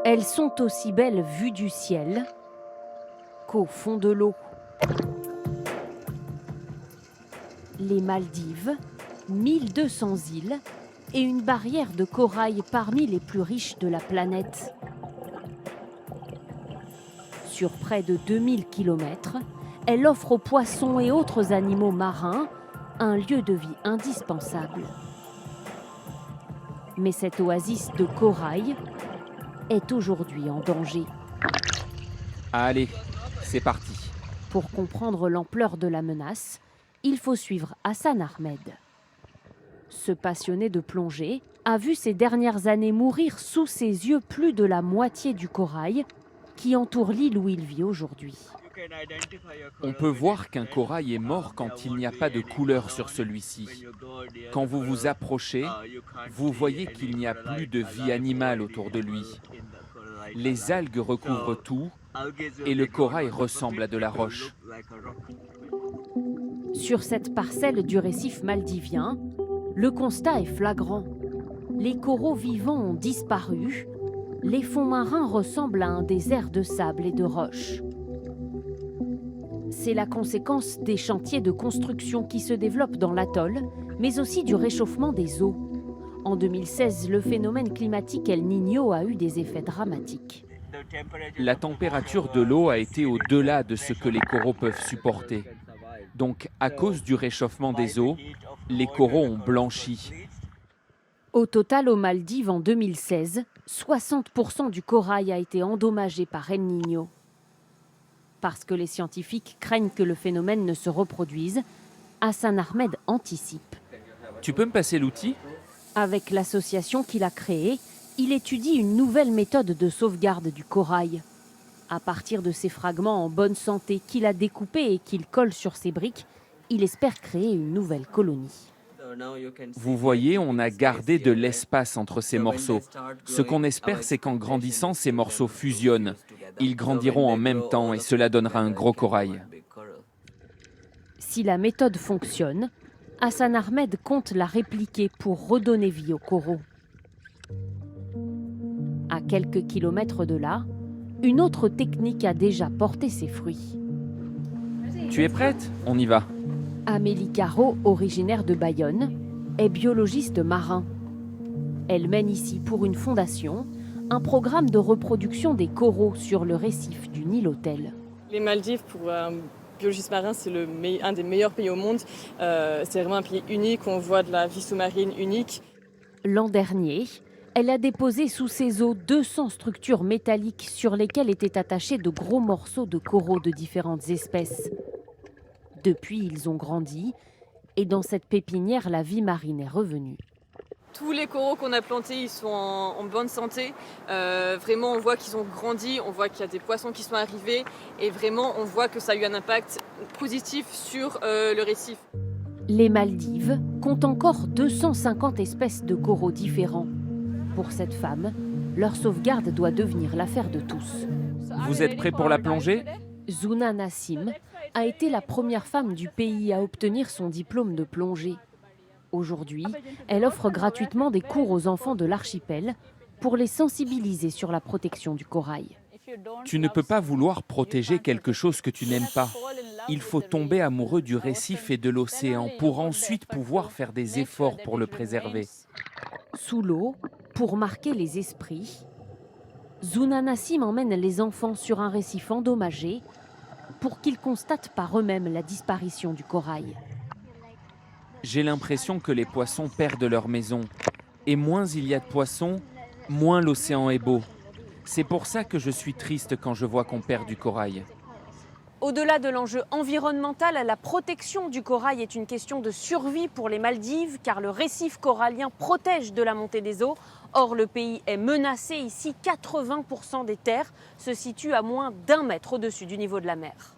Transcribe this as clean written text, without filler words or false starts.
Elles sont aussi belles vues du ciel qu'au fond de l'eau. Les Maldives, 1200 îles et une barrière de corail parmi les plus riches de la planète. Sur près de 2000 km, elle offre aux poissons et autres animaux marins un lieu de vie indispensable. Mais cette oasis de corail est aujourd'hui en danger. Allez, c'est parti. Pour comprendre l'ampleur de la menace, il faut suivre Hassan Ahmed. Ce passionné de plongée a vu ces dernières années mourir sous ses yeux plus de la moitié du corail qui entoure l'île où il vit aujourd'hui. On peut voir qu'un corail est mort quand il n'y a pas de couleur sur celui-ci. Quand vous vous approchez, vous voyez qu'il n'y a plus de vie animale autour de lui. Les algues recouvrent tout et le corail ressemble à de la roche. Sur cette parcelle du récif maldivien, le constat est flagrant. Les coraux vivants ont disparu. Les fonds marins ressemblent à un désert de sable et de roches. C'est la conséquence des chantiers de construction qui se développent dans l'atoll, mais aussi du réchauffement des eaux. En 2016, le phénomène climatique El Niño a eu des effets dramatiques. La température de l'eau a été au-delà de ce que les coraux peuvent supporter. Donc, à cause du réchauffement des eaux, les coraux ont blanchi. Au total, aux Maldives, en 2016, 60% du corail a été endommagé par El Niño. Parce que les scientifiques craignent que le phénomène ne se reproduise, Hassan Ahmed anticipe. Tu peux me passer l'outil ? Avec l'association qu'il a créée, il étudie une nouvelle méthode de sauvegarde du corail. À partir de ces fragments en bonne santé qu'il a découpés et qu'il colle sur ses briques, il espère créer une nouvelle colonie. Vous voyez, on a gardé de l'espace entre ces morceaux. Ce qu'on espère, c'est qu'en grandissant, ces morceaux fusionnent. Ils grandiront en même temps et cela donnera un gros corail. Si la méthode fonctionne, Hassan Ahmed compte la répliquer pour redonner vie aux coraux. À quelques kilomètres de là, une autre technique a déjà porté ses fruits. Tu es prête ? On y va. Amélie Caro, originaire de Bayonne, est biologiste marin. Elle mène ici pour une fondation un programme de reproduction des coraux sur le récif du Nil-Hôtel. Les Maldives, pour un biologiste marin, c'est un des meilleurs pays au monde. C'est vraiment un pays unique, on voit de la vie sous-marine unique. L'an dernier, elle a déposé sous ses eaux 200 structures métalliques sur lesquelles étaient attachés de gros morceaux de coraux de différentes espèces. Depuis, ils ont grandi et dans cette pépinière, la vie marine est revenue. Tous les coraux qu'on a plantés, ils sont en bonne santé. Vraiment, on voit qu'ils ont grandi, on voit qu'il y a des poissons qui sont arrivés et vraiment, on voit que ça a eu un impact positif sur le récif. Les Maldives comptent encore 250 espèces de coraux différents. Pour cette femme, leur sauvegarde doit devenir l'affaire de tous. Vous êtes prêts pour la plongée ? Zuna Nassim a été la première femme du pays à obtenir son diplôme de plongée. Aujourd'hui, elle offre gratuitement des cours aux enfants de l'archipel pour les sensibiliser sur la protection du corail. Tu ne peux pas vouloir protéger quelque chose que tu n'aimes pas. Il faut tomber amoureux du récif et de l'océan pour ensuite pouvoir faire des efforts pour le préserver. Sous l'eau, pour marquer les esprits, Zuna Nassim emmène les enfants sur un récif endommagé pour qu'ils constatent par eux-mêmes la disparition du corail. J'ai l'impression que les poissons perdent leur maison. Et moins il y a de poissons, moins l'océan est beau. C'est pour ça que je suis triste quand je vois qu'on perd du corail. Au-delà de l'enjeu environnemental, la protection du corail est une question de survie pour les Maldives, car le récif corallien protège de la montée des eaux. Or, le pays est menacé. Ici, 80% des terres se situent à moins d'1 mètre au-dessus du niveau de la mer.